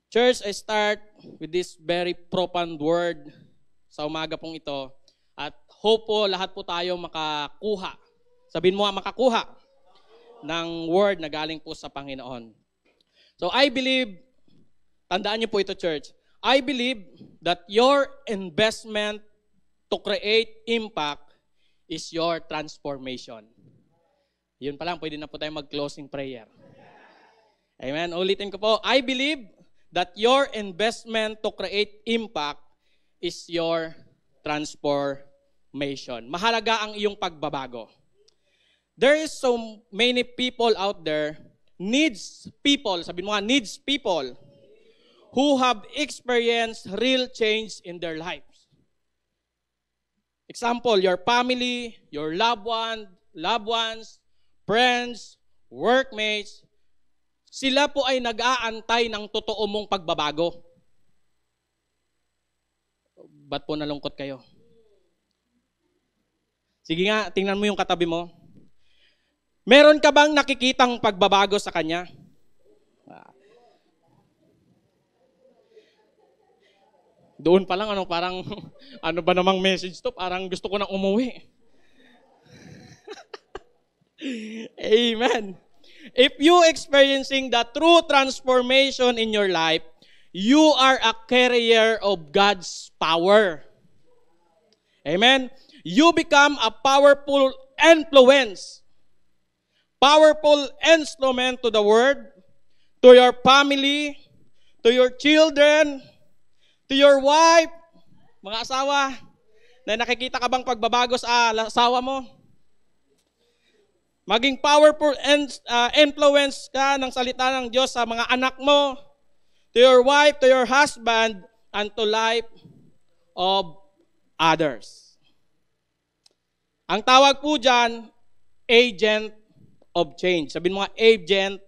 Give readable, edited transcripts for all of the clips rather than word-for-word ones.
Church, I start with this very profound word sa umaga pong ito. At hope po, lahat po tayo makakuha. Sabihin mo nga, makakuha ng word na galing po sa Panginoon. So I believe, tandaan niyo po ito, church, I believe that your investment to create impact is your transformation. Yun pa lang, pwede na po tayo mag-closing prayer. Amen. Ulitin ko po, I believe that your investment to create impact is your transformation. Mahalaga ang iyong pagbabago. There is so many people out there, needs people, sabihin mo nga, needs people who have experienced real change in their lives. Example, your family, your loved ones, friends, workmates, sila po ay nag-aantay ng totoo mong pagbabago. Ba't po nalungkot kayo? Sige nga, tingnan mo yung katabi mo. Meron ka bang nakikitang pagbabago sa kanya? Doon pa lang, parang, ano ba namang message to? Parang gusto ko nang umuwi. Amen. If you experiencing the true transformation in your life, you are a carrier of God's power. Amen. You become a powerful influence, powerful instrument to the world, to your family, to your children, to your wife, mga asawa, na nakikita ka bang pagbabago sa asawa mo? Maging powerful influence ka ng salita ng Diyos sa mga anak mo, to your wife, to your husband, and to life of others. Ang tawag po dyan, agent of change. Sabihin mo nga, agent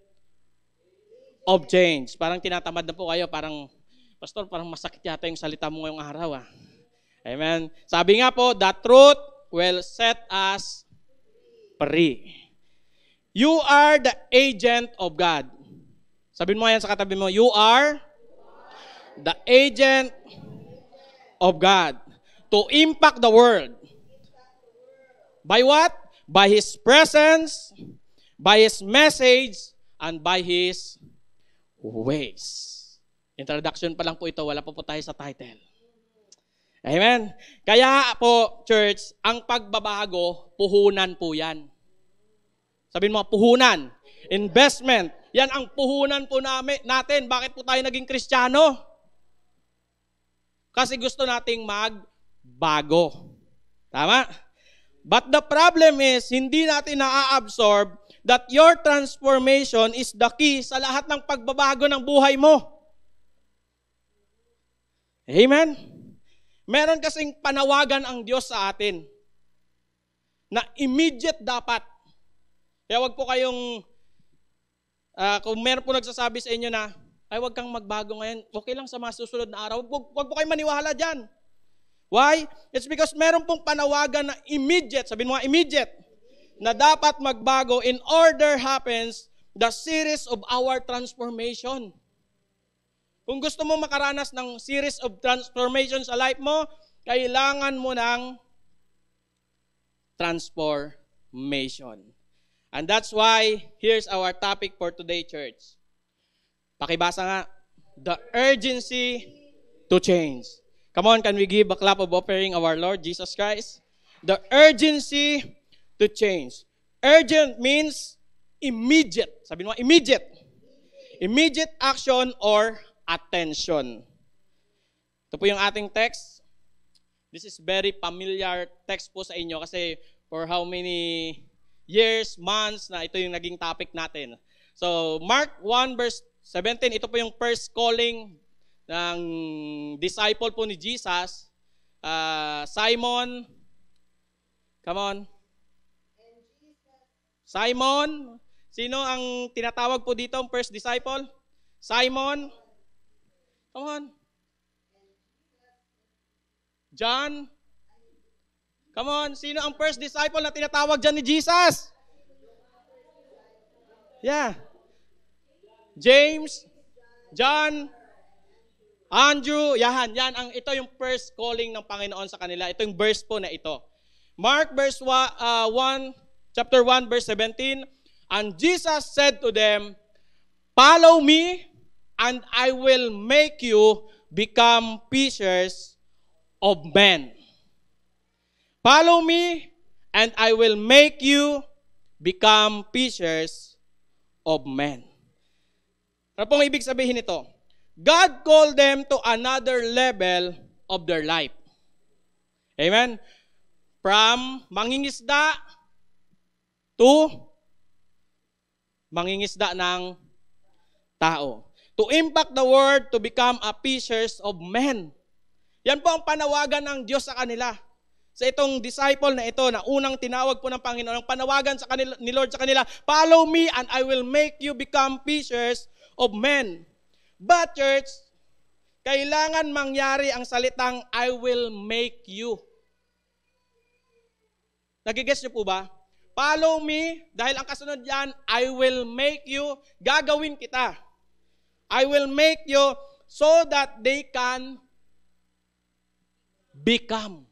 of change. Parang tinatamad na po kayo, parang, Pastor, parang masakit yata yung salita mo ngayong araw. Amen. Sabi nga po, the truth will set us free. You are the agent of God. Sabihin mo yan sa katabi mo, you are the agent of God to impact the world. By what? By His presence, by His message, and by His ways. Introduction pa lang po ito, wala pa po tayo sa title. Amen? Kaya po, church, ang pagbabago, puhunan po yan. Sabihin mo, puhunan. Investment. Yan ang puhunan po natin. Bakit po tayo naging Kristiyano? Kasi gusto nating magbago. Tama? But the problem is, hindi natin na-absorb that your transformation is the key sa lahat ng pagbabago ng buhay mo. Amen? Meron kasing panawagan ang Diyos sa atin na immediate dapat. Kaya wag po kayong, kung meron po nagsasabi sa inyo na, ay wag kang magbago ngayon, okay lang sa mga susunod na araw, wag po kayong maniwala dyan. Why? It's because meron pong panawagan na immediate, sabihin mo nga immediate, na dapat magbago in order happens the series of our transformation. Kung gusto mo makaranas ng series of transformation sa life mo, kailangan mo ng transformation. And that's why, here's our topic for today, church. Pakibasa nga, the urgency to change. Come on, can we give a clap of offering our Lord Jesus Christ? The urgency to change. Urgent means immediate. Sabi mo, immediate. Immediate action or attention. Ito po yung ating text. This is very familiar text po sa inyo kasi for how many years, months na ito yung naging topic natin. So, Mark 1 verse 17, ito po yung first calling ng disciple po ni Jesus. Simon, come on. Simon, sino ang tinatawag po dito ang first disciple? Simon, come on. John, come on, sino ang first disciple na tinatawag dyan ni Jesus? Yeah. James, John, Andrew, yan ito yung first calling ng Panginoon sa kanila. Ito yung verse po na ito. Mark chapter 1 verse 17, and Jesus said to them, "Follow me, and I will make you become fishers of men." Follow me, and I will make you become fishers of men. Ano pong ibig sabihin nito? God called them to another level of their life. Amen? From mangingisda to mangingisda ng tao. To impact the world to become a fishers of men. Yan po ang panawagan ng Diyos sa kanila. Sa itong disciple na ito, na unang tinawag po ng Panginoon, ang panawagan sa kanila, ni Lord sa kanila, "Follow me and I will make you become fishers of men." But church, kailangan mangyari ang salitang "I will make you." Nagigets niyo po ba? Follow me, dahil ang kasunod yan, I will make you, gagawin kita. I will make you so that they can become.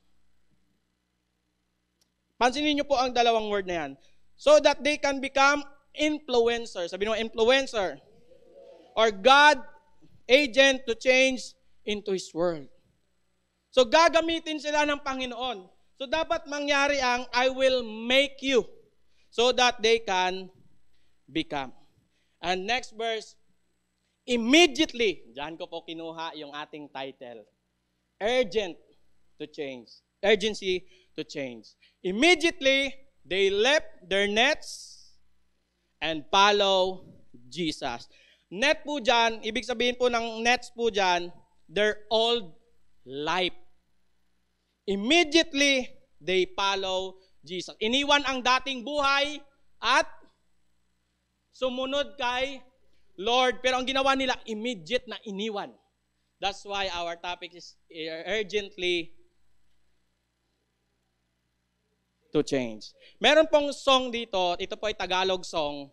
Pansinin niyo po ang dalawang word na yan. So that they can become influencer. Sabi mo, influencer. Or God agent to change into His world. So gagamitin sila ng Panginoon. So dapat mangyari ang I will make you so that they can become. And next verse, immediately, diyan ko po kinuha yung ating title. Urgent to change. Urgency to change. Immediately, they left their nets and follow Jesus. Net po dyan, ibig sabihin po ng nets po dyan, their old life. Immediately, they follow Jesus. Iniwan ang dating buhay at sumunod kay Lord. Pero ang ginawa nila, immediate na iniwan. That's why our topic is urgently to change. Meron pong song dito, ito po ay Tagalog song.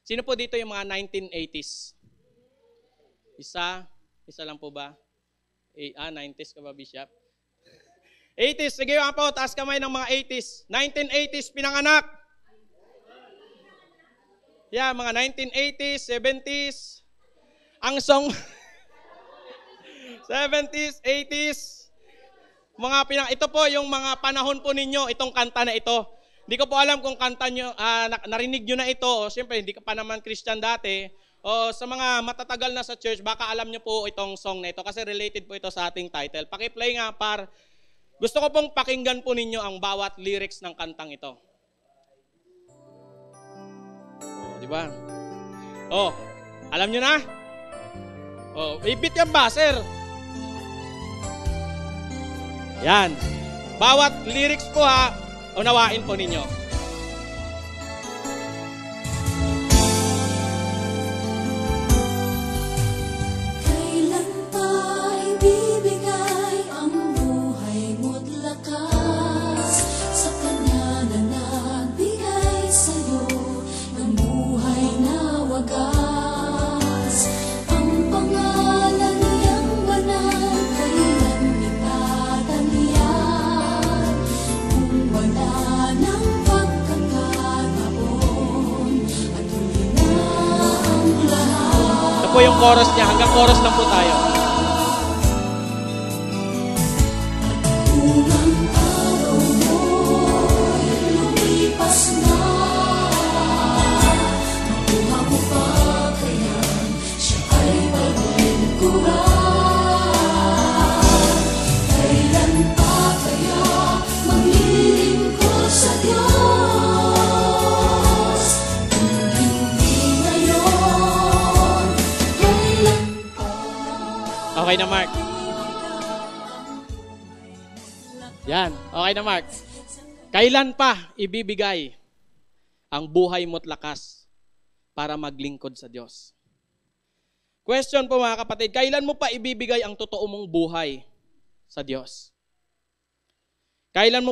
Sino po dito yung mga 1980s? Isa lang po ba? 90s ka ba, Bishop? 80s, sige nga po, taas kamay ng mga 80s. 1980s pinanganak. Yeah, mga 1980s, 70s. Ang song 70s, 80s. Ito po yung mga panahon po ninyo, itong kanta na ito. Hindi ko po alam kung kanta nyo, narinig nyo na ito, o siyempre hindi ka pa naman Christian dati, o sa mga matatagal na sa church, baka alam nyo po itong song na ito kasi related po ito sa ating title. Paki-play nga gusto ko pong pakinggan po ninyo ang bawat lyrics ng kantang ito. Di ba? Alam nyo na? Ibit yan ba, sir? Yan. Bawat lyrics po unawain po ninyo. Kailan pa ibibigay ang buhay mo't lakas sa Kanya na nagbigay sa'yo ng buhay na wagas? Ang pangalan niyang banal, kailan itatangyan? Kung wala ng pagkakataon at huli na ang lahat. Ito po yung chorus niya. Hanggang chorus lang po tayo. Unang araw mo'y lumipas na, makuha mo pa kaya siya ay paglingkuran? Kailan pa kaya maglilingkod sa Diyos? Kung hindi ngayon, kailan pa? Okay na, Mark. Yan. Okay na, Mark. Kailan pa ibibigay ang buhay mo't lakas para maglingkod sa Diyos? Question po mga kapatid, kailan mo pa ibibigay ang totoo mong buhay sa Diyos? Kailan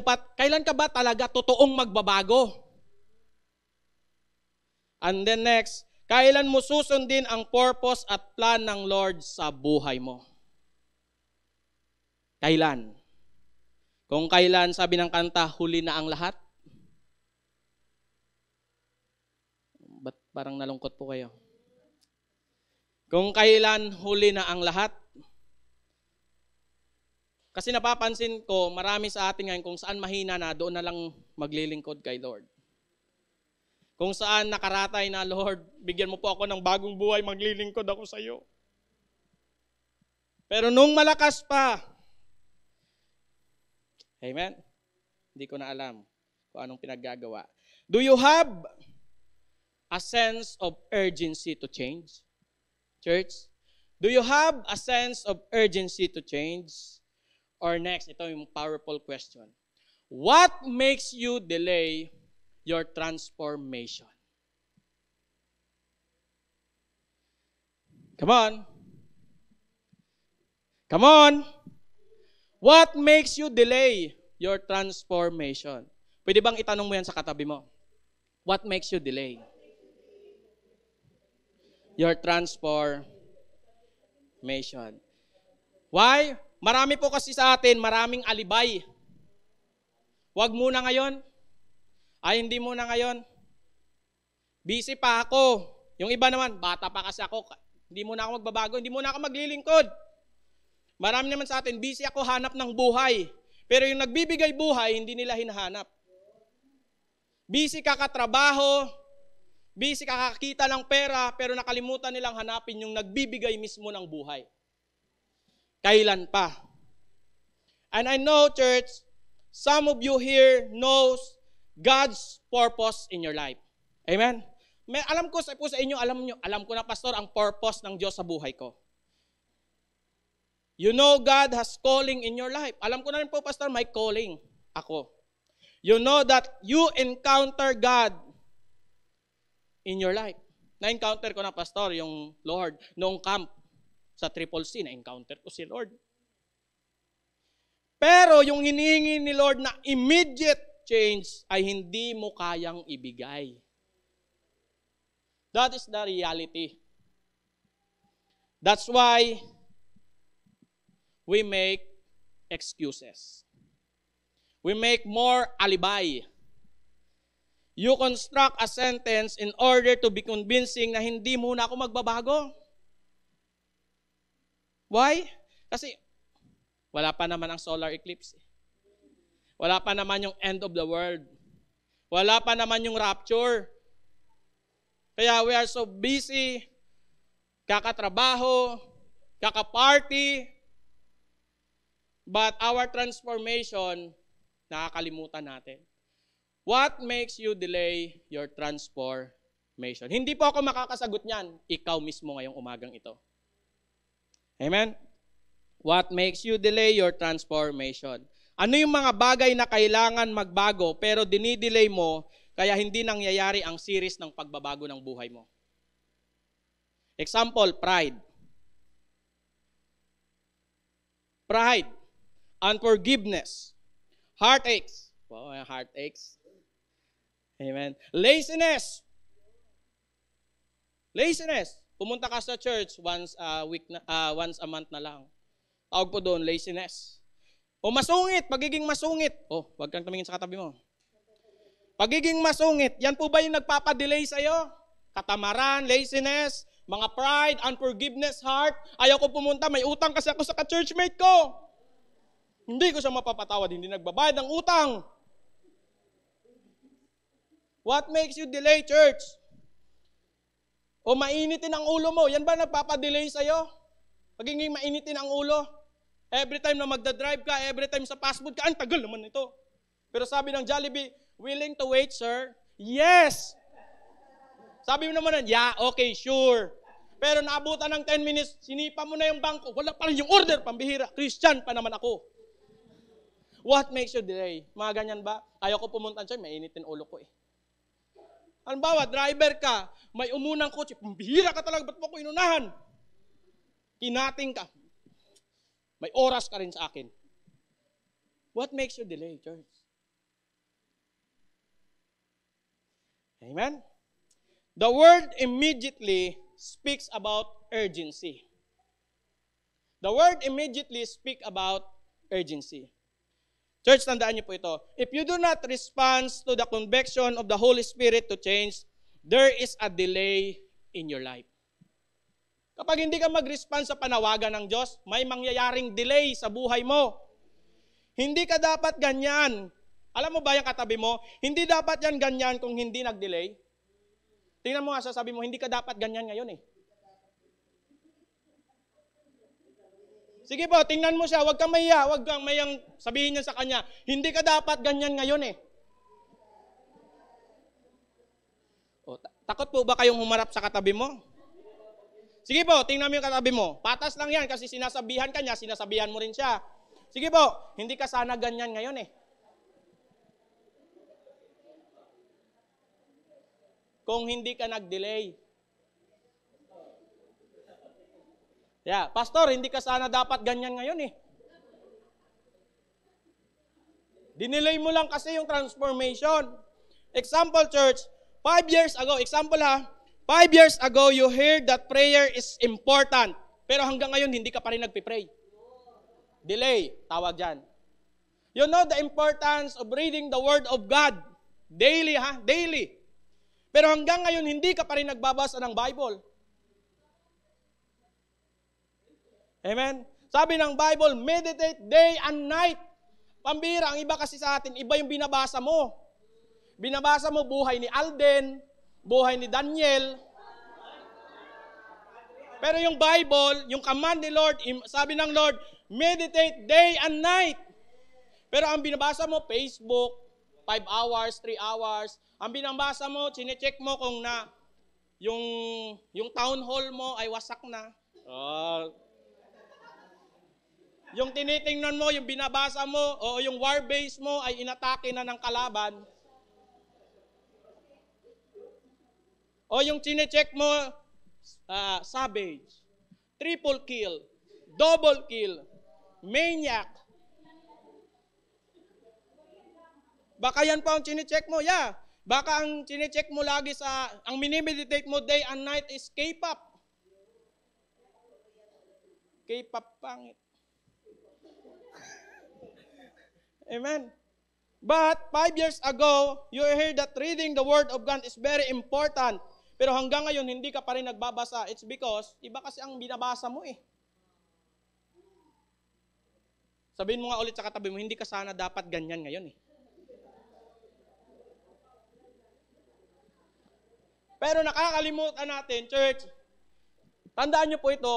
ka ba talaga totoong magbabago? And then next, kailan mo susundin ang purpose at plan ng Lord sa buhay mo? Kailan? Kung kailan, sabi ng kanta, huli na ang lahat. Ba't parang nalungkot po kayo? Kung kailan huli na ang lahat. Kasi napapansin ko, marami sa atin ngayon kung saan mahina na, doon na lang maglilingkod kay Lord. Kung saan nakaratay na, Lord, bigyan mo po ako ng bagong buhay, maglilingkod ako sa iyo. Pero nung malakas pa, amen? Hindi ko na alam kung anong pinaggagawa. Do you have a sense of urgency to change? Church, do you have a sense of urgency to change? Or next, ito yung powerful question. What makes you delay your transformation? Come on. Come on. What makes you delay your transformation? Pwede bang itanong mo yan sa katabi mo? What makes you delay your transformation? Why? Marami po kasi sa atin, maraming alibay. Huwag muna ngayon. Ay, hindi muna ngayon. Busy pa ako. Yung iba naman, bata pa kasi ako. Hindi muna ako magbabago. Hindi muna ako maglilingkod. Marami naman sa atin, busy ako hanap ng buhay. Pero yung nagbibigay buhay, hindi nila hinahanap. Busy ka katrabaho, busy ka kakita ng pera, pero nakalimutan nilang hanapin yung nagbibigay mismo ng buhay. Kailan pa? And I know, church, some of you here knows God's purpose in your life. Amen? Alam ko sa inyo, alam ko na, pastor, ang purpose ng Diyos sa buhay ko. You know God has calling in your life. Alam ko na rin po, pastor, may calling ako. You know that you encounter God in your life. Na-encounter ko na, pastor, yung Lord, noong camp sa Triple C, na-encounter ko si Lord. Pero yung hinihingi ni Lord na immediate change ay hindi mo kayang ibigay. That is the reality. That's why we make excuses. We make more alibi. You construct a sentence in order to be convincing na hindi muna ako magbabago. Why? Kasi wala pa naman ang solar eclipse. Wala pa naman yung end of the world. Wala pa naman yung rapture. Kaya we are so busy, kakatrabaho, kakaparty, but our transformation, nakakalimutan natin. What makes you delay your transformation? Hindi po ako makakasagot niyan. Ikaw mismo ngayong umagang ito. Amen? What makes you delay your transformation? Ano yung mga bagay na kailangan magbago pero dinidelay mo kaya hindi nangyayari ang series ng pagbabago ng buhay mo? Example, pride. Pride. Unforgiveness. Heartaches. Wow, heartaches. Amen. Laziness. Laziness. Pumunta ka sa church once a month na lang. Tawag po doon, laziness. O masungit, pagiging masungit. Wag kang tumingin sa katabi mo. Pagiging masungit, yan po ba yung nagpapadelay sa'yo? Katamaran, laziness, mga pride, unforgiveness, heart. Ayaw ko pumunta, may utang kasi ako sa ka-churchmate ko. Hindi ko siya mapapatawad, hindi nagbabayad ng utang. What makes you delay, church? O mainitin ang ulo mo, yan ba nagpapadelay sa'yo? Pagiging mainitin ang ulo. Every time na magdadrive ka, every time sa fast food ka, ang tagal naman ito. Pero sabi ng Jollibee, willing to wait, sir? Yes! Sabi mo naman, yeah, okay, sure. Pero naabutan ng 10 minutes, sinipa mo na yung bangko, wala pa rin yung order, pambihira. Christian pa naman ako. What makes you delay? Mga ganyan ba? Ayaw ko pumunta siya, mainitin ulo ko eh. Halimbawa, driver ka, may umunang kotse, pambihira ka talaga, ba't mo ko inunahan? Kinating ka. May oras ka rin sa akin. What makes you delay, church? Amen? The word immediately speaks about urgency. The word immediately speaks about urgency. Church, tandaan niyo po ito. If you do not respond to the conviction of the Holy Spirit to change, there is a delay in your life. Kapag hindi ka mag-respond sa panawagan ng Diyos, may mangyayaring delay sa buhay mo. Hindi ka dapat ganyan. Alam mo ba yung katabi mo? Hindi dapat yan ganyan kung hindi nag-delay. Tingnan mo nga, sasabi mo, hindi ka dapat ganyan ngayon eh. Sige po, tingnan mo siya, huwag kang mayang sabihin niya sa kanya, hindi ka dapat ganyan ngayon eh. O, takot po ba kayong humarap sa katabi mo? Sige po, tingnan mo yung katabi mo. Patas lang yan kasi sinasabihan ka niya, sinasabihan mo rin siya. Sige po, hindi ka sana ganyan ngayon eh. Kung hindi ka nag-delay. Yeah, pastor, hindi ka sana dapat ganyan ngayon eh. Dinelay mo lang kasi yung transformation. Example, church, 5 years ago, 5 years ago, you heard that prayer is important. Pero hanggang ngayon, hindi ka pa rin nagpipray. Delay, tawag dyan. You know the importance of reading the Word of God. Daily, daily. Pero hanggang ngayon, hindi ka pa rin nagbabasa ng Bible. Amen? Sabi ng Bible, meditate day and night. Pambira, ang iba kasi sa atin, iba yung binabasa mo. Binabasa mo buhay ni Alden, buhay ni Daniel. Pero yung Bible, yung command ni Lord, sabi ng Lord, meditate day and night. Pero ang binabasa mo, Facebook, 5 hours, 3 hours. Ang binabasa mo, chinecheck mo kung na yung town hall mo ay wasak na. Yung tinitingnan mo, yung binabasa mo, o yung war base mo ay inatake na ng kalaban. O yung chinecheck mo, savage, triple kill, double kill, maniac. Baka yan pa ang chinecheck mo, yeah. Baka ang chinecheck mo lagi ang minimeditate mo day and night is K-pop. K-pop pangit. Amen. But 5 years ago, you heard that reading the Word of God is very important. Pero hanggang ngayon, hindi ka pa rin nagbabasa. It's because, iba kasi ang binabasa mo eh. Sabihin mo nga ulit sa katabi mo, hindi ka sana dapat ganyan ngayon eh. Pero nakakalimutan natin, church, tandaan nyo po ito,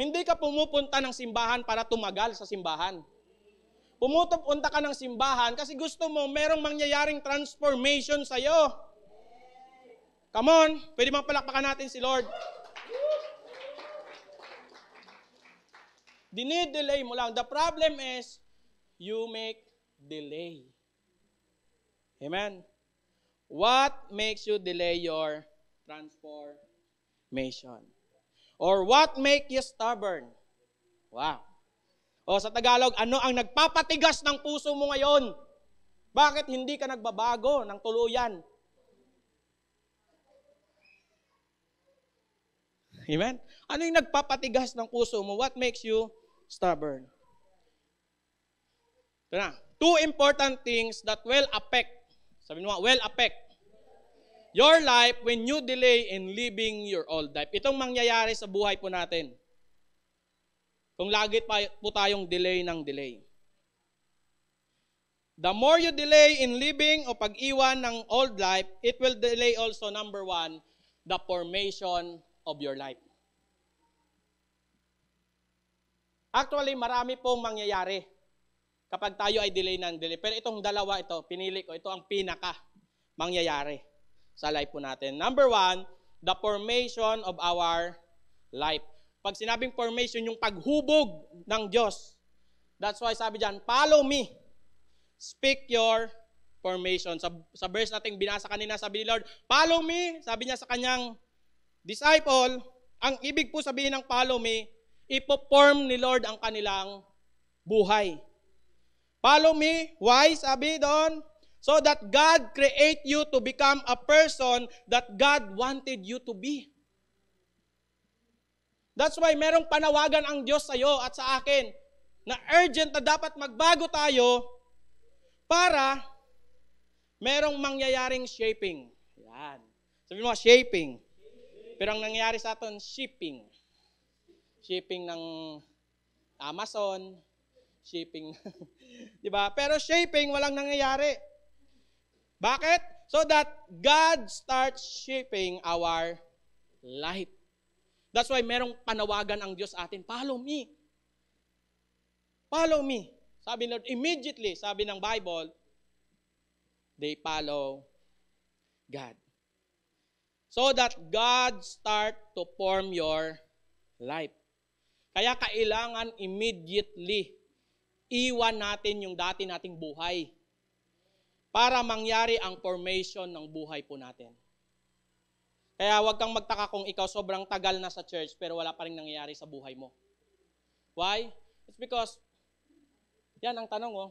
hindi ka pumupunta ng simbahan para tumagal sa simbahan. Pumupunta ka ng simbahan kasi gusto mo merong mangyayaring transformation sa'yo. Come on, pwede bang palakpakan natin si Lord? Dinidelay mo lang. The problem is, you make delay. Amen? What makes you delay your transformation? Or what make you stubborn? Wow. O sa Tagalog, ano ang nagpapatigas ng puso mo ngayon? Bakit hindi ka nagbabago ng tuluyan? Amen? Ano yung nagpapatigas ng puso mo? What makes you stubborn? Ito na. 2 important things that will affect, sabi mo nga, will affect your life when you delay in living your old life. Itong mangyayari sa buhay po natin. Kung lagi po tayong delay ng delay. The more you delay in living o pag-iwan ng old life, it will delay also, number 1, the formation of your life. Actually, marami pong mangyayari kapag tayo ay delay ng delay. Pero itong dalawa ito, pinili ko, ito ang pinaka mangyayari sa life po natin. Number 1, the formation of our life. Pag sinabing formation, yung paghubog ng Diyos. That's why sabi dyan, follow me. Speak your formation. Sa verse nating binasa kanina, sabi ni Lord, follow me. Sabi niya sa kanyang disciple, ang ibig po sabihin ng follow me, ipo-form ni Lord ang kanilang buhay. Follow me. Why? Sabi doon, so that God create you to become a person that God wanted you to be. That's why merong panawagan ang Diyos sa iyo at sa akin na urgent na dapat magbago tayo para merong mangyayaring shaping. Yan. Sabi mo, shaping. Pero ang nangyayari sa atin, shipping. Shipping ng Amazon, shipping. Di ba? Pero shaping, walang nangyayari. Bakit? So that God starts shaping our life. That's why merong panawagan ang Diyos atin, follow me. Follow me. Sabi ng Lord, immediately, sabi ng Bible, they follow God. So that God start to form your life. Kaya kailangan immediately iwan natin yung dati nating buhay para mangyari ang formation ng buhay po natin. Kaya huwag kang magtaka kung ikaw sobrang tagal na sa church pero wala pa rin nangyayari sa buhay mo. Why? It's because, yan ang tanong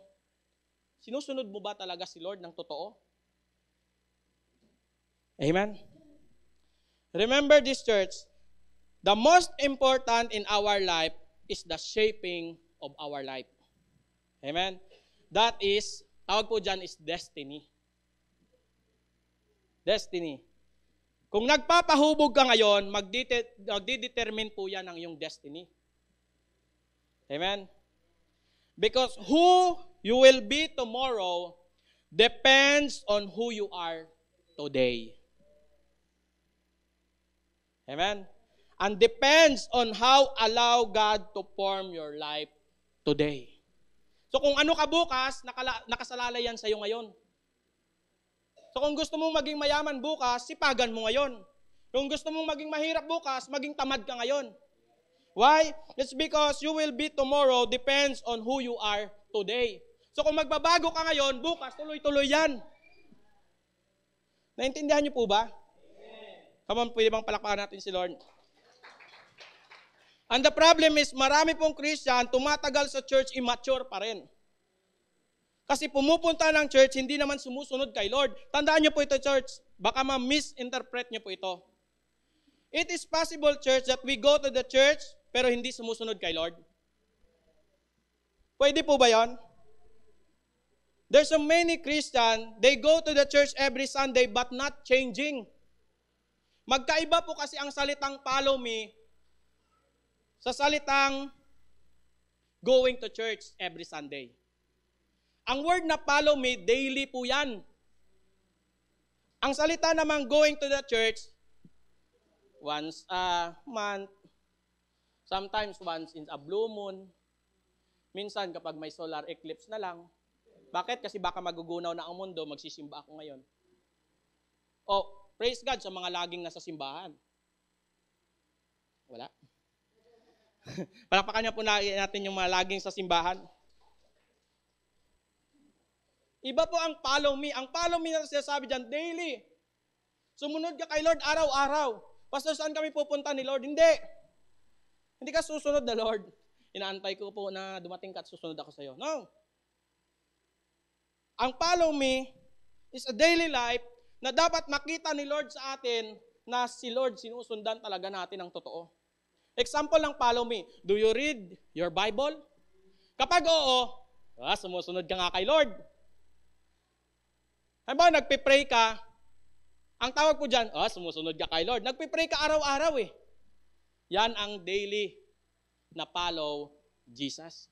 sinusunod mo ba talaga si Lord ng totoo? Amen? Remember this, church, the most important in our life is the shaping of our life. Amen? That is, tawag po dyan is destiny. Destiny. Kung nagpapahubog ka ngayon, magdidetermine po yan ang iyong destiny. Amen? Because who you will be tomorrow depends on who you are today. Amen? And depends on how allow God to form your life today. So kung ano ka bukas, nakasalalay yan sa iyo ngayon. So kung gusto mong maging mayaman bukas, sipagan mo ngayon. Kung gusto mong maging mahirap bukas, maging tamad ka ngayon. Why? It's because you will be tomorrow depends on who you are today. So kung magbabago ka ngayon, bukas tuloy-tuloy yan. Naintindihan niyo po ba? Come on, pwede bang palakpakan natin si Lord? And the problem is, marami pong Christian, tumatagal sa church, immature pa rin. Kasi pumupunta ng church, hindi naman sumusunod kay Lord. Tandaan niyo po ito, church. Baka ma-misinterpret niyo po ito. It is possible, church, that we go to the church, pero hindi sumusunod kay Lord. Pwede po ba yon? There's so many Christian, they go to the church every Sunday, but not changing. Magkaiba po kasi ang salitang follow me sa salitang going to church every Sunday. Ang word na follow me, daily po yan. Ang salita namang going to the church, once a month, sometimes once in a blue moon, minsan kapag may solar eclipse na lang. Bakit? Kasi baka magugunaw na ang mundo, magsisimba ako ngayon. Praise God sa mga laging nasa simbahan. Wala. Palakpakan niya po natin yung mga laging sa simbahan. Iba po ang follow me. Ang follow me na sinasabi dyan, daily. Sumunod ka kay Lord araw-araw. Pastor, saan kami pupunta ni Lord? Hindi. Hindi ka susunod na Lord. Inaantay ko po na dumating ka at susunod ako sa iyo. No. Ang follow me is a daily life na dapat makita ni Lord sa atin na si Lord sinusundan talaga natin ang totoo. Example ng follow me. Do you read your Bible? Kapag oo, sumusunod ka nga kay Lord. Halimbawa, nagpipray ka, ang tawag po dyan, sumusunod ka kay Lord. Nagpipray ka araw-araw eh. Yan ang daily na follow Jesus.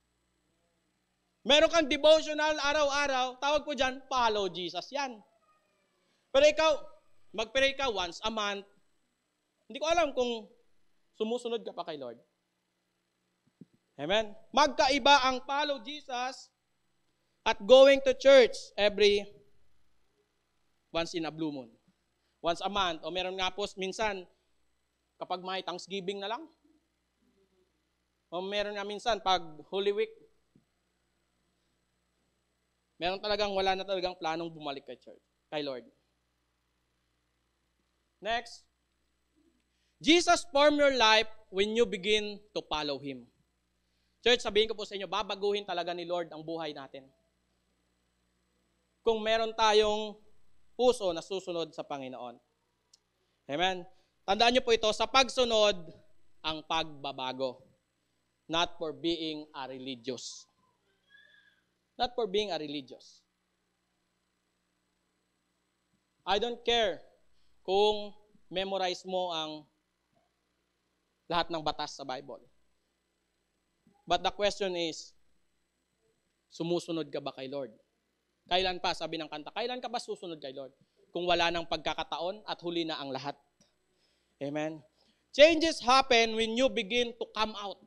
Meron kang devotional araw-araw, tawag po dyan, follow Jesus yan. Pero ikaw, mag-pray ka once a month, hindi ko alam kung sumusunod ka pa kay Lord. Amen? Magkaiba ang follow Jesus at going to church every once in a blue moon. Once a month. O meron nga po minsan, kapag may Thanksgiving na lang. O meron nga minsan, pag Holy Week. Meron talagang, wala na talagang planong bumalik kay church, kay Lord. Next. Jesus form your life when you begin to follow Him. Church, sabihin ko po sa inyo, babaguhin talaga ni Lord ang buhay natin. Kung meron tayong puso na susunod sa Panginoon. Amen? Tandaan niyo po ito, sa pagsunod, ang pagbabago. not for being a religious. Not for being a religious. I don't care kung memorize mo ang lahat ng batas sa Bible. But the question is, sumusunod ka ba kay Lord? Kailan pa, sabi ng kanta, kailan ka ba susunod kay Lord? Kung wala nang pagkakataon at huli na ang lahat. Amen? Changes happen when you begin to come out.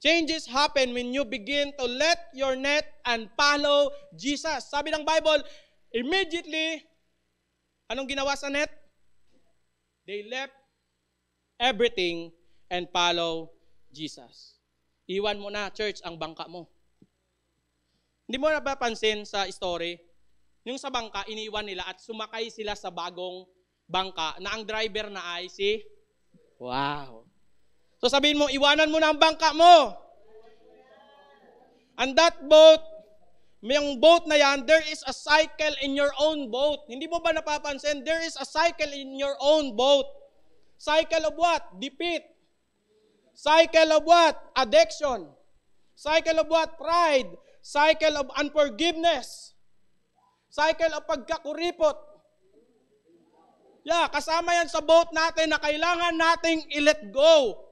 Changes happen when you begin to let your net and follow Jesus. Sabi ng Bible, immediately, anong ginawa sa net? They left everything and follow Jesus. Iwan mo na, church, ang bangka mo. Hindi mo napapansin sa story, yung sa bangka, iniwan nila at sumakay sila sa bagong bangka na ang driver na ay si... Wow! So sabihin mo, iwanan mo na ang bangka mo. And that boat, yung boat na yan, there is a cycle in your own boat. Hindi mo ba napapansin? There is a cycle in your own boat. Cycle of what? Defeat. Cycle of what? Addiction. Cycle of what? Pride. Cycle of unforgiveness. Cycle of pagkakuripot. Yeah, kasama yan sa boat natin na kailangan nating i-let go.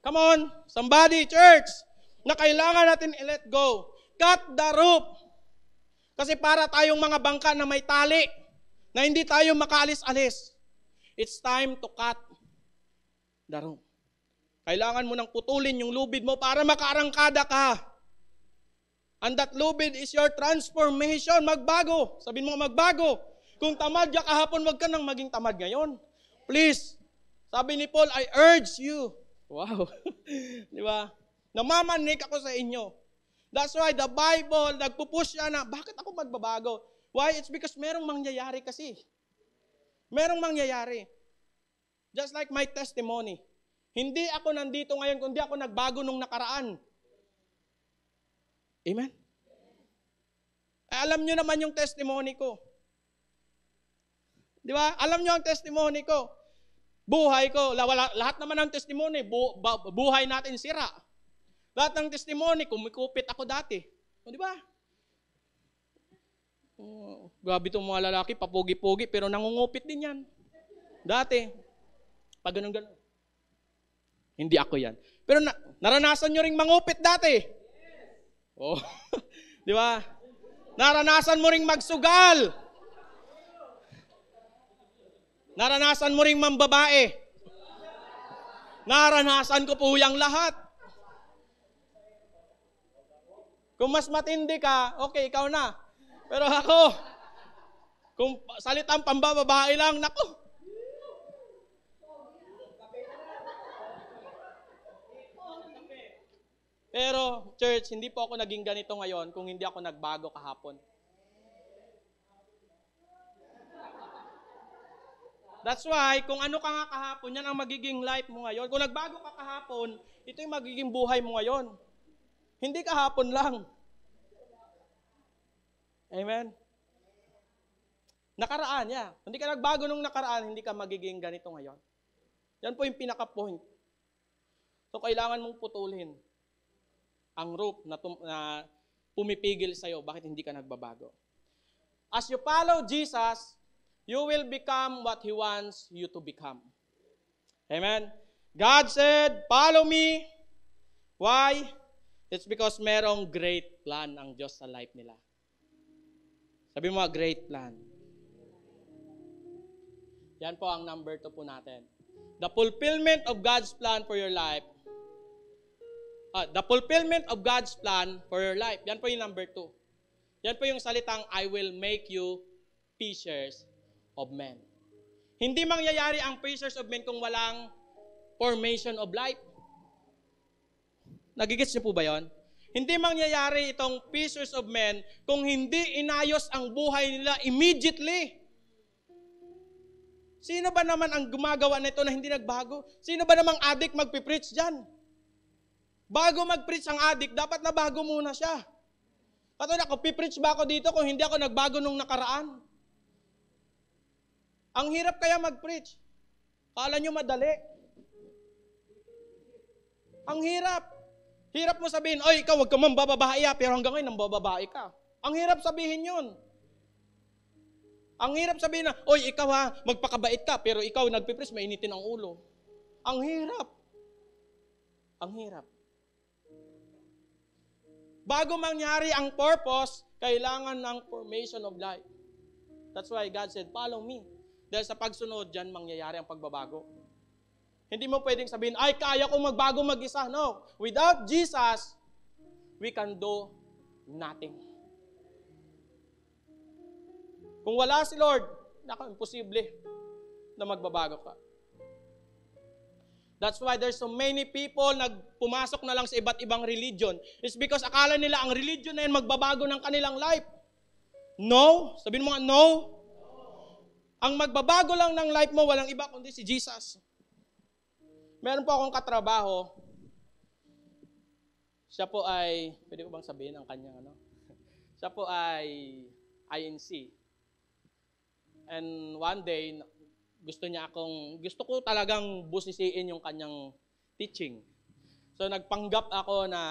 Come on, somebody, church, na kailangan natin i-let go. Cut the rope. Kasi para tayong mga bangka na may tali, na hindi tayo makaalis-alis. It's time to cut the rope. Kailangan mo nang putulin yung lubid mo para makaarangkada ka. And that lubid is your transformation. Magbago. Sabihin mo, magbago. Kung tamad ka kahapon, wag ka nang maging tamad ngayon. Please. Sabi ni Paul, I urge you. Wow. Di ba? Namamanik ako sa inyo. That's why the Bible, nagpupush siya na, bakit ako magbabago? Why? It's because merong mangyayari kasi. Merong mangyayari. Just like my testimony. Hindi ako nandito ngayon kung di ako nagbago nung nakaraan. Amen? Alam nyo naman yung testimony ko. Di ba? Alam nyo ang testimony ko. Buhay ko. Lahat naman ng testimony, buhay natin sira. Lahat ng testimony, kumikupit ako dati. Di ba? Grabe itong mga lalaki, papugi-pugi, pero nangungupit din yan. Dati. Pag ganun-ganun. Hindi ako yan. Pero naranasan nyo ring mangupit dati. Oh, di ba? Naranasan mo ring magsugal. Naranasan mo ring mambabae. Naranasan ko po yung lahat. Kung mas matindi ka, okay, ikaw na. Pero ako, kung salitang pambababae lang, naku. Pero, church, hindi po ako naging ganito ngayon kung hindi ako nagbago kahapon. That's why, kung ano ka nga kahapon, yan ang magiging life mo ngayon. Kung nagbago ka kahapon, ito yung magiging buhay mo ngayon. Hindi kahapon lang. Amen? Nakaraan, yeah. Hindi ka nagbago nung nakaraan, hindi ka magiging ganito ngayon. Yan po yung pinaka-point. So, kailangan mong putulin ang rope na pumipigil sa'yo, bakit hindi ka nagbabago. As you follow Jesus, you will become what He wants you to become. Amen? God said, follow me. Why? It's because merong great plan ang Diyos sa life nila. Sabi mo, great plan. Yan po ang number 2 po natin. The fulfillment of God's plan for your life. The fulfillment of God's plan for your life. Yan po yung number 2. Yan po yung salitang, I will make you fishers of men. Hindi mangyayari ang fishers of men kung walang formation of life. Nagigits niyo po ba yon? Hindi mangyayari itong fishers of men kung hindi inayos ang buhay nila immediately. Sino ba naman ang gumagawa nito na hindi nagbago? Sino ba namang addict magpipreach dyan? Bago mag-preach ang addict, dapat na bago muna siya. Katulad ako, pipreach ba ako dito kung hindi ako nagbago nung nakaraan? Ang hirap kaya mag-preach. Kala nyo madali. Ang hirap. Hirap mo sabihin, oy, ikaw wag ka mambababae, pero hanggang ngayon nambababae ka. Ang hirap sabihin yun. Ang hirap sabihin na, oy, ikaw ha, magpakabait ka, pero ikaw nagpipres, mainitin ang ulo. Ang hirap. Ang hirap. Bago mangyari ang purpose, kailangan ng formation of life. That's why God said, follow me. Dahil sa pagsunod, dyan mangyayari ang pagbabago. Hindi mo pwedeng sabihin, ay, kaya kong magbago mag-isa. No. Without Jesus, we can do nothing. Kung wala si Lord, imposible na magbabago ka. That's why there's so many people pumasok na lang sa iba't ibang religion. It's because akala nila ang religion na yan magbabago ng kanilang life. No. Sabihin mo nga, no. Ang magbabago lang ng life mo, walang iba kundi si Jesus. Meron po akong katrabaho. Siya po ay, pwede ko bang sabihin ang kanyang ano? Siya po ay INC. And one day, gusto ko talagang busisiin yung kanyang teaching. So nagpanggap ako na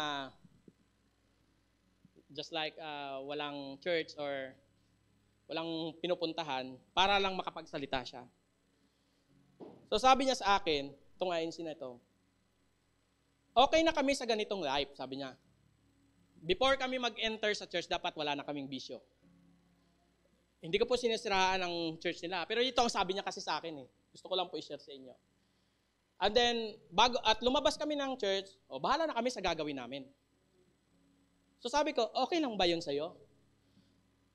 just like walang church or walang pinupuntahan para lang makapagsalita siya. So sabi niya sa akin, itong INC na ito, okay na kami sa ganitong life, sabi niya. Before kami mag-enter sa church, dapat wala na kaming bisyo. Hindi ko po sinisiraan ang church nila. Pero ito ang sabi niya kasi sa akin eh. Gusto ko lang po i-share sa inyo. And then, lumabas kami ng church, bahala na kami sa gagawin namin. So sabi ko, okay lang ba yun sa'yo?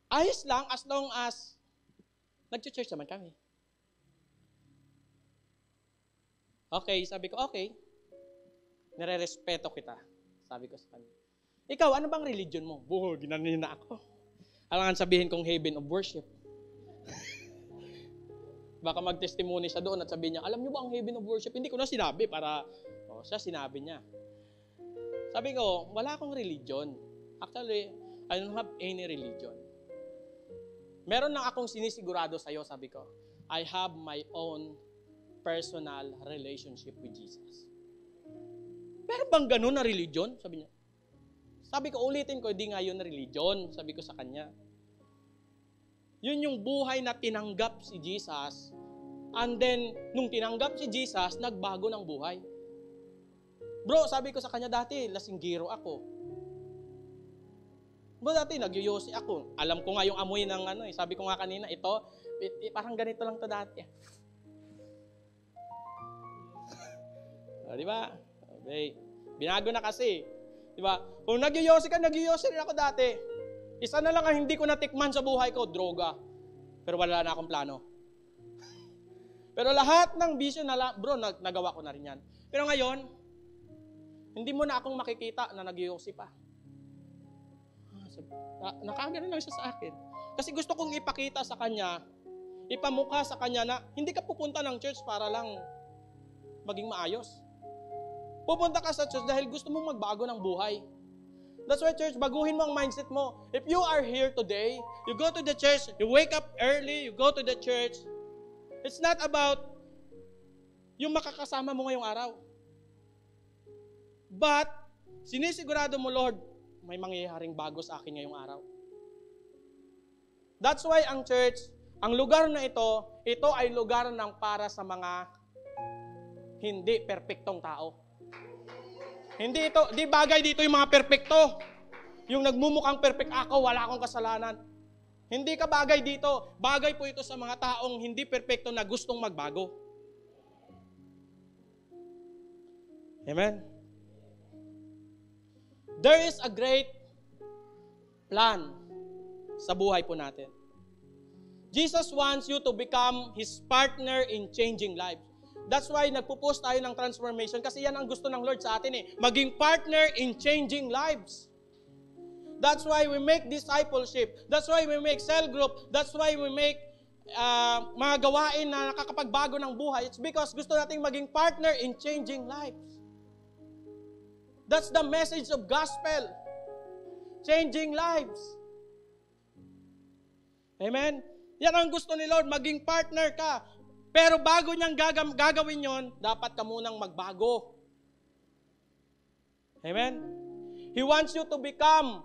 Ayos lang as long as nag-church naman kami. Okay, sabi ko, okay. Nire-respeto kita. Sabi ko sa kanya. Ikaw, ano bang religion mo? Ginanin na ako. Alangan sabihin kong heaven of worship. Baka mag-testimony siya doon at sabihin niya, alam niyo ba ang heaven of worship? Hindi ko na sinabi para, siya sinabi niya. Sabi ko, wala akong religion. Actually, I don't have any religion. Meron lang akong sinisigurado sa'yo, sabi ko. I have my own personal relationship with Jesus. Pero bang ganun na religion? Sabi niya. Sabi ko, ulitin ko, hindi nga yun na religion. Sabi ko sa kanya. Yun yung buhay na tinanggap si Jesus. And then, nung tinanggap si Jesus, nagbago ng buhay. Bro, sabi ko sa kanya dati, lasinggiro ako. Bro, dati nagyoyosi ako. Alam ko nga yung amoy ng sabi ko nga kanina, ito, parang ganito lang to dati. Di ba? Okay. Binago na kasi. Di ba? Kung nagyoyosi ka, nagyoyosi rin ako dati. Isa na lang ang hindi ko natikman sa buhay ko, droga. Pero wala na akong plano. Pero lahat ng bisyo bro, nagawa ko na rin yan. Pero ngayon, hindi mo na akong makikita na nagyoyosi pa. Nakagano lang siya sa akin. Kasi gusto kong ipakita sa kanya, ipamukha sa kanya na hindi ka pupunta ng church para lang maging maayos. Pupunta ka sa church dahil gusto mong magbago ng buhay. That's why, church, baguhin mo ang mindset mo. If you are here today, you go to the church, you wake up early, you go to the church, it's not about yung makakasama mo ngayong araw. But, sinisigurado mo, Lord, may mangyayaring bago sa akin ngayong araw. That's why ang church, ang lugar na ito ay lugar ng para sa mga hindi perpektong tao. Hindi di bagay dito yung mga perpekto. Yung nagmumukhang perfect ako, wala akong kasalanan. Hindi ka bagay dito. Bagay po ito sa mga taong hindi perpekto na gustong magbago. Amen? There is a great plan sa buhay po natin. Jesus wants you to become His partner in changing lives. That's why nagpo-post tayo ng transformation kasi yan ang gusto ng Lord sa atin eh. Maging partner in changing lives. That's why we make discipleship. That's why we make cell group. That's why we make mga gawain na nakakapagbago ng buhay. It's because gusto nating maging partner in changing lives. That's the message of gospel. Changing lives. Amen? Yan ang gusto ni Lord, maging partner ka. Pero bago niyang gagawin yon, dapat ka munang magbago. Amen? He wants you to become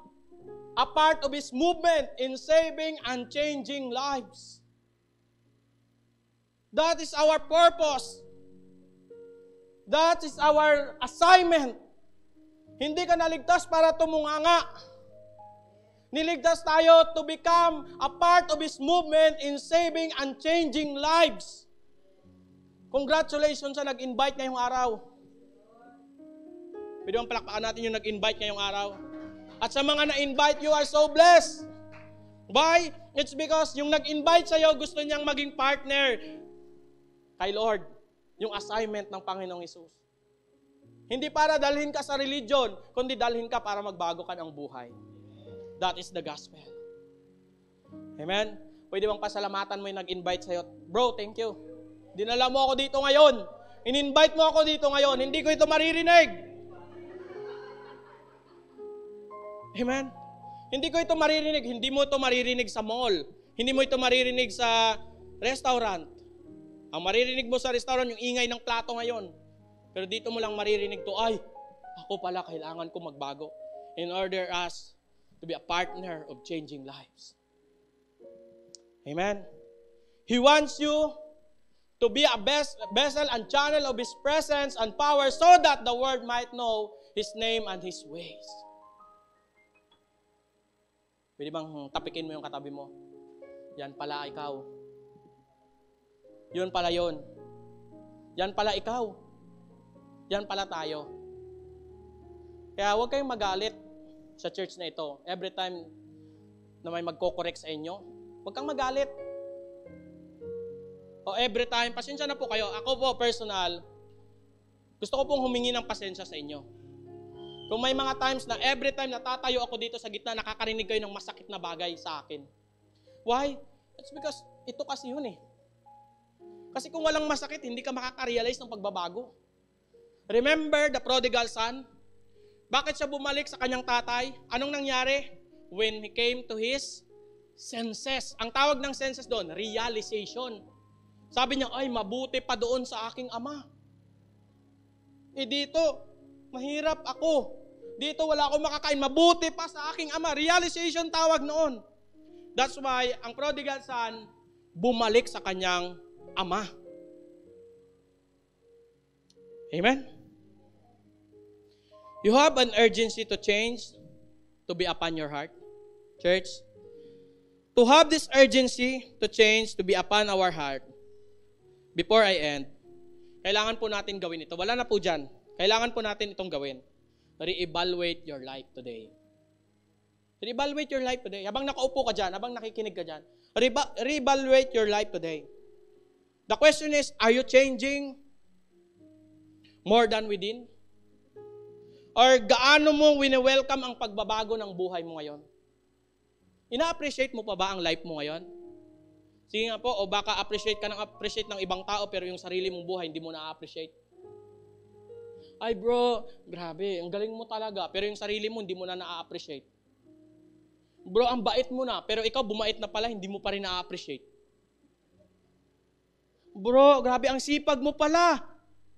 a part of His movement in saving and changing lives. That is our purpose. That is our assignment. Hindi ka naligtas para tumunganga. Niligtas tayo to become a part of His movement in saving and changing lives. Congratulations sa nag-invite ngayong araw. Pwede bang palakpakan natin yung nag-invite ngayong araw? At sa mga na-invite, you are so blessed. Why? It's because yung nag-invite sa'yo, gusto niyang maging partner kay Lord. Yung assignment ng Panginoong Hesus. Hindi para dalhin ka sa religion, kundi dalhin ka para magbago ka ng buhay. That is the gospel. Amen? Pwede bang pasalamatan mo yung nag-invite sa'yo? Bro, thank you. Dinala mo ako dito ngayon. In-invite mo ako dito ngayon. Hindi ko ito maririnig. Amen? Hindi ko ito maririnig. Hindi mo ito maririnig sa mall. Hindi mo ito maririnig sa restaurant. Ang maririnig mo sa restaurant, yung ingay ng plato ngayon. Pero dito mo lang maririnig to, ay, ako pala, kailangan ko magbago. In order us to be a partner of changing lives. Amen? He wants you to be a vessel and channel of His presence and power so that the world might know His name and His ways. Pwede bang tapikin mo yung katabi mo? Yan pala ikaw. Yun pala yun. Yan pala ikaw. Yan pala tayo. Kaya huwag kayong magalit sa church na ito. Every time na may magko-correct sa inyo, huwag kang magalit. O every time, pasensya na po kayo. Ako po, personal, gusto ko pong humingi ng pasensya sa inyo. Kung may mga times na every time natatayo ako dito sa gitna, nakakarinig kayo ng masakit na bagay sa akin. Why? It's because ito kasi yun eh. Kasi kung walang masakit, hindi ka makaka-realize ng pagbabago. Remember the prodigal son? Bakit siya bumalik sa kanyang tatay? Anong nangyari? When he came to his senses. Ang tawag ng senses doon, realization. Sabi niya, ay, mabuti pa doon sa aking ama. Dito, mahirap ako. Dito wala akong makakain. Mabuti pa sa aking ama. Realization tawag noon. That's why ang prodigal son bumalik sa kanyang ama. Amen? You have an urgency to change, to be upon your heart. Church, to have this urgency to change, to be upon our heart, before I end, kailangan po natin gawin ito. Wala na po dyan. Kailangan po natin itong gawin. Re-evaluate your life today. Re-evaluate your life today. Habang nakaupo ka dyan, habang nakikinig ka dyan, re-evaluate your life today. The question is, are you changing more than within? Or gaano mo wini-welcome ang pagbabago ng buhay mo ngayon? Ina-appreciate mo pa ba ang life mo ngayon? Sige nga po, o baka appreciate ng ibang tao pero yung sarili mong buhay hindi mo na-appreciate. Ay bro, grabe, ang galing mo talaga pero yung sarili mo hindi mo na na-appreciate. Bro, ang bait mo na pero ikaw bumait na pala hindi mo pa rin na-appreciate. Bro, grabe ang sipag mo pala.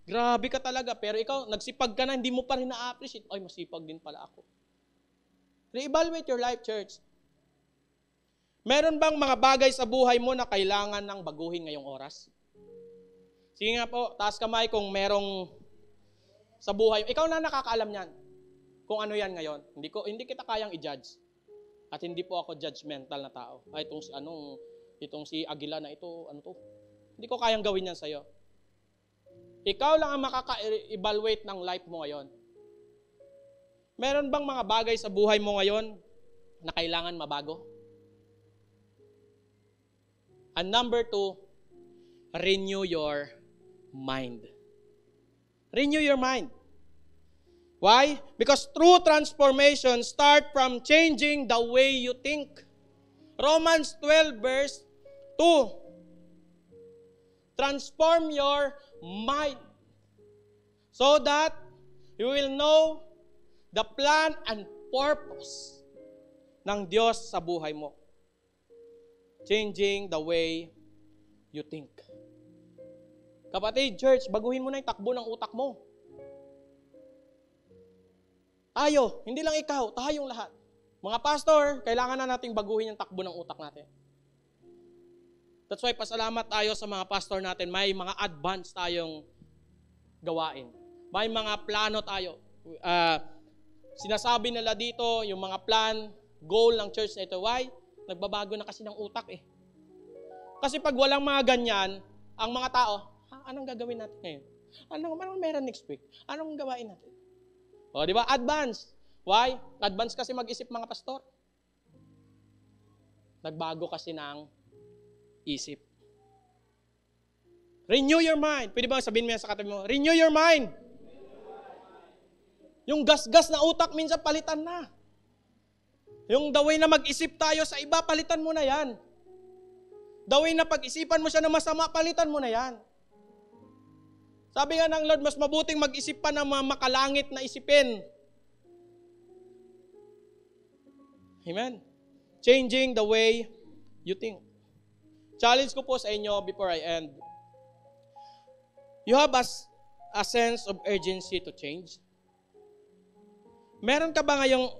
Grabe ka talaga pero ikaw nagsipag ka na hindi mo pa rin na-appreciate. Ay, masipag din pala ako. Re-evaluate your life, church. Meron bang mga bagay sa buhay mo na kailangan ng baguhin ngayong oras? Sige nga po, taas kamay kung merong sa buhay. Ikaw na nakakaalam niyan. Kung ano yan ngayon. Hindi kita kayang i-judge. At hindi po ako judgmental na tao. Ay, itong si Aguila na ito, ano to? Hindi ko kayang gawin yan sa'yo. Ikaw lang ang makaka-evaluate ng life mo ngayon. Meron bang mga bagay sa buhay mo ngayon na kailangan mabago? And number 2, renew your mind. Renew your mind. Why? Because true transformation starts from changing the way you think. Romans 12 verse 2. Transform your mind so that you will know the plan and purpose ng Diyos sa buhay mo. Changing the way you think. Kapatid, church, baguhin mo na yung takbo ng utak mo. Tayo, hindi lang ikaw, tayong lahat. Mga pastor, kailangan na nating baguhin yung takbo ng utak natin. That's why pasalamat tayo sa mga pastor natin. May mga advance tayong gawain. May mga plano tayo. Sinasabi nila dito, yung mga plan, goal ng church na ito. Why? Nagbabago na kasi ng utak eh. Kasi pag walang mga ganyan, ang mga tao, anong gagawin natin ngayon? Anong meron next week? Anong gawain natin? O, di ba? Advance. Why? Advance kasi mag-isip mga pastor. Nagbago kasi ng isip. Renew your mind. Pwede ba sabihin mo yan sa katabi mo? Renew your mind. Yung gas-gas na utak minsan palitan na. Yung the way na mag-isip tayo sa iba, palitan mo na yan. The way na pag-isipan mo siya na masama, palitan mo na yan. Sabi nga ng Lord, mas mabuting mag-isip pa ng mga makalangit na isipin. Amen? Changing the way you think. Challenge ko po sa inyo before I end. You have a sense of urgency to change? Meron ka ba ngayong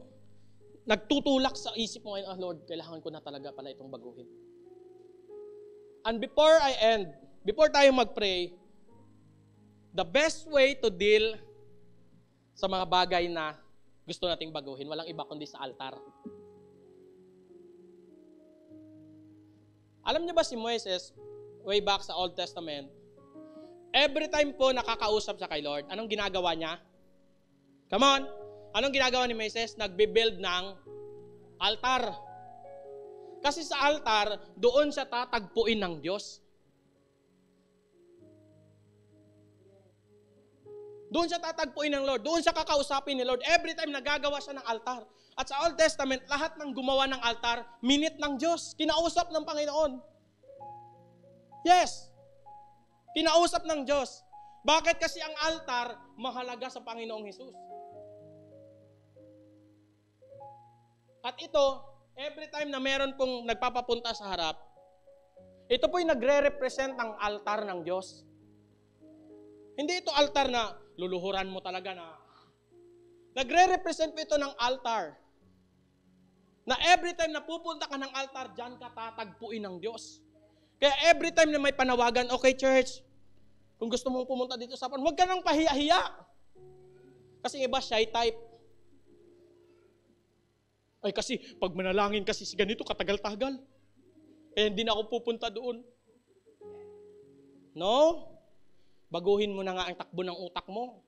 nagtutulak sa isip mo ngayon, Lord, kailangan ko na talaga pala itong baguhin. And before I end, before tayo mag-pray, the best way to deal sa mga bagay na gusto nating baguhin, walang iba kundi sa altar. Alam niyo ba si Moises, way back sa Old Testament, every time po nakakausap siya kay Lord, anong ginagawa niya? Come on! Anong ginagawa ni Moises? Nagbe-build ng altar. Kasi sa altar, doon siya tatagpuin ng Diyos. Doon siya tatagpuin ng Lord. Doon siya kakausapin ni Lord. Every time nagagawa siya ng altar. At sa Old Testament, lahat ng gumawa ng altar, minute ng Diyos. Kinausap ng Panginoon. Yes. Kinausap ng Diyos. Bakit? Kasi ang altar, mahalaga sa Panginoong Hesus. At ito, every time na meron pong nagpapapunta sa harap, ito po'y nagre-represent ng altar ng Diyos. Hindi ito altar na luluhuran mo talaga na. Nagre-represent po ito ng altar. Na every time na pupunta ka ng altar, dyan ka tatagpuin ng Diyos. Kaya every time na may panawagan, okay church, kung gusto mong pumunta dito sa pan, huwag ka nang pahiya-hiya. Kasi iba shy type. Ay kasi, pag manalangin kasi si ganito, katagal-tagal. Eh, hindi na ako pupunta doon. No? Baguhin mo na nga ang takbo ng utak mo.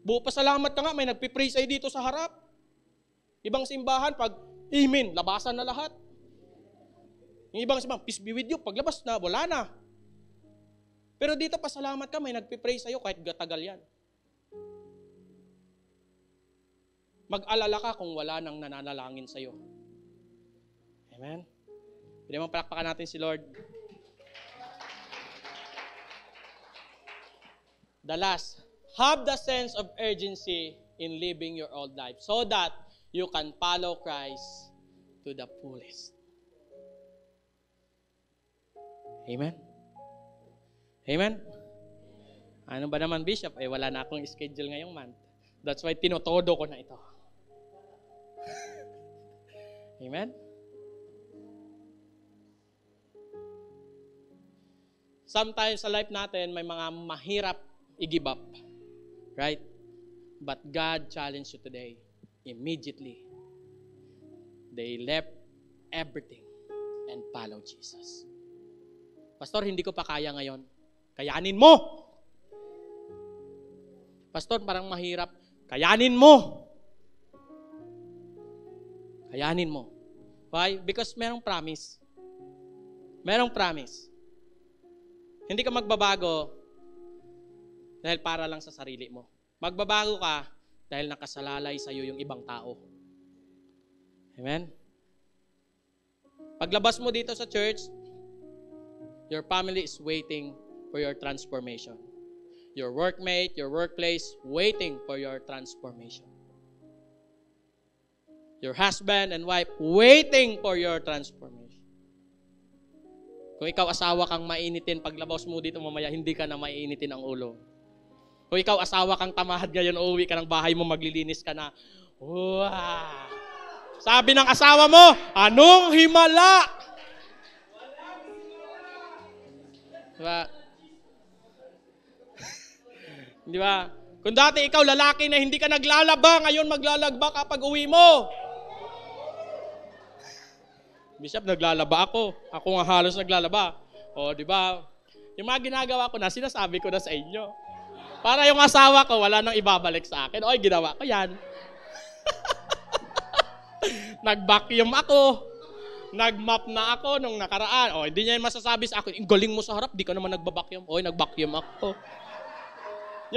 Pasalamat ka nga, may nagpipray sa'yo dito sa harap. Ibang simbahan, pag amen, labasan na lahat. Yung ibang simbahan, peace be with you, paglabas na, wala na. Pero dito, pasalamat ka, may nagpipray sa'yo kahit gatagal yan. Mag-alala ka kung wala nang nananalangin sa'yo. Amen? Pwede mong palakpakan natin si Lord. The last, have the sense of urgency in living your old life so that you can follow Christ to the fullest. Amen? Amen? Ano ba naman, Bishop? Eh, wala na akong schedule ngayong month. That's why tinotodo ko na ito. Amen? Sometimes sa life natin, may mga mahirap i-give up. Right? But God challenged you today. Immediately, they left everything and followed Jesus. Pastor, hindi ko pa kaya ngayon. Kayanin mo! Pastor, parang mahirap. Kayanin mo! Kayanin mo. Why? Because merong promise. Merong promise. Hindi ka magbabago dahil para lang sa sarili mo. Magbabago ka dahil nakasalalay sa iyo yung ibang tao. Amen? Paglabas mo dito sa church, your family is waiting for your transformation. Your workmate, your workplace, waiting for your transformation. Your husband and wife, waiting for your transformation. Kung ikaw asawa kang mainitin, paglabas mo dito mamaya, hindi ka na mainitin ang ulo. Kung ikaw asawa kang tamad ngayon, uuwi ka ng bahay mo, maglilinis ka na. Wow! Sabi ng asawa mo, anong himala? Diba? Di ba? Kung dati ikaw lalaki na hindi ka naglalaba, ngayon maglalaba kapag uwi mo. Bishop, naglalaba ako. Ako nga halos naglalaba. O, di ba? Yung mga ginagawa ko na, sinasabi ko na sa inyo. Para yung asawa ko, wala nang ibabalik sa akin. Oy, ginawa ko yan. Nag-vacuum ako. Nag-mop na ako nung nakaraan. O, hindi niya masasabi sa akin, galing mo sa harap, di ka naman nagbabacuum. Oy, nag-vacuum ako.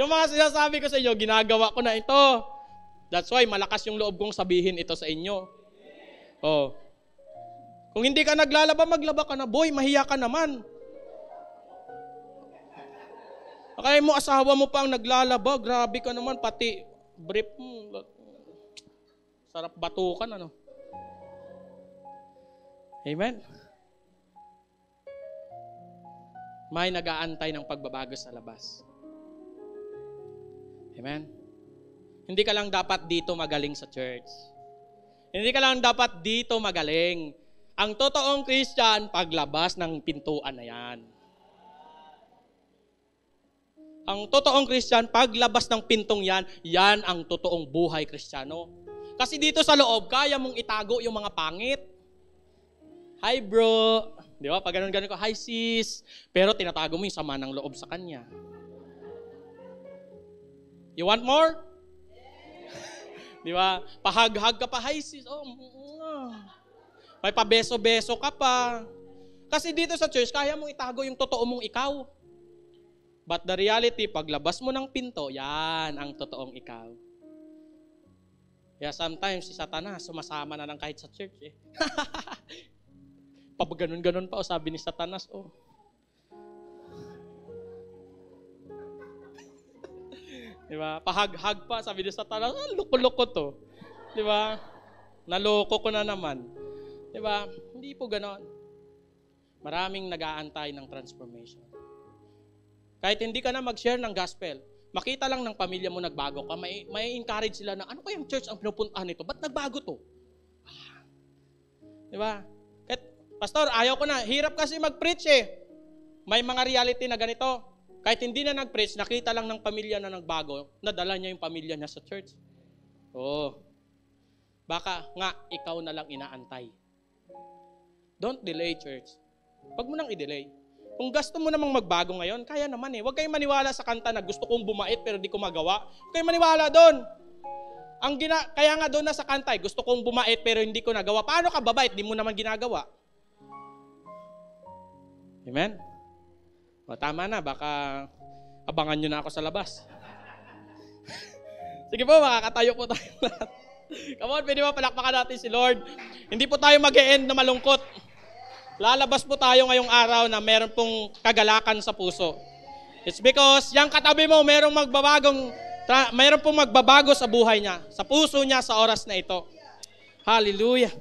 Yung mga sinasabi ko sa inyo, ginagawa ko na ito. That's why malakas yung loob kong sabihin ito sa inyo. Oh. Kung hindi ka naglalaba, maglaba ka na. Boy, mahiya ka naman. Kaya mo, asawa mo pa ang naglalaba. Grabe ka naman, pati brief mo. Sarap batukan, ano? Amen? May nag-aantay ng pagbabago sa labas. Amen? Hindi ka lang dapat dito magaling sa church. Hindi ka lang dapat dito magaling. Ang totoong Christian, paglabas ng pintuan na yan. Ang totoong Christian, paglabas ng pintong yan, yan ang totoong buhay Kristiyano. Kasi dito sa loob, kaya mong itago yung mga pangit. Hi bro. Di ba? Pag ganun-ganun ko, hi sis. Pero tinatago mo yung sama ng loob sa kanya. You want more? Di ba? Pahag-hag ka pa, hi sis. Oh, may pabeso-beso ka pa. Kasi dito sa church, kaya mong itago yung totoo mong ikaw. But the reality, paglabas mo ng pinto, yan ang totoong ikaw. Kaya sometimes, si Satanas, sumasama na lang kahit sa church eh. Pabaganon-ganon pa, sabi ni Satanas, oh. Diba? Pahag-hag pa, sabi ni Satanas, loko-loko to. Diba? Naloko ko na naman. Diba? Hindi po ganon. Maraming nag-aantay ng transformation. Kahit hindi ka na mag-share ng gospel, makita lang ng pamilya mo nagbago ka, may encourage sila na, ano kayang church ang pinupuntahan nito? Ba't nagbago to? Diba? Kahit, pastor, ayaw ko na. Hirap kasi mag-preach eh. May mga reality na ganito. Kahit hindi na nag-preach, nakita lang ng pamilya na nagbago, nadala niya yung pamilya niya sa church. Oh. Baka nga, ikaw na lang inaantay. Don't delay, church. Huwag mo nang i-delay. Kung gusto mo namang magbago ngayon, kaya naman eh. Huwag kayong maniwala sa kanta na gusto kong bumait pero di ko magawa. Huwag kayong maniwala doon. Kaya nga doon na sa kanta, gusto kong bumait pero hindi ko nagawa. Paano ka babait? Di mo naman ginagawa. Amen? O, tama na, baka abangan nyo na ako sa labas. Sige po, makakatayo po tayo lahat. Come on, pwede ba palakpakan natin si Lord? Hindi po tayo mag-e-end na malungkot. Lalabas po tayo ngayong araw na meron pong kagalakan sa puso. It's because yung katabi mo mayroon pong magbabago sa buhay niya, sa puso niya sa oras na ito. Hallelujah.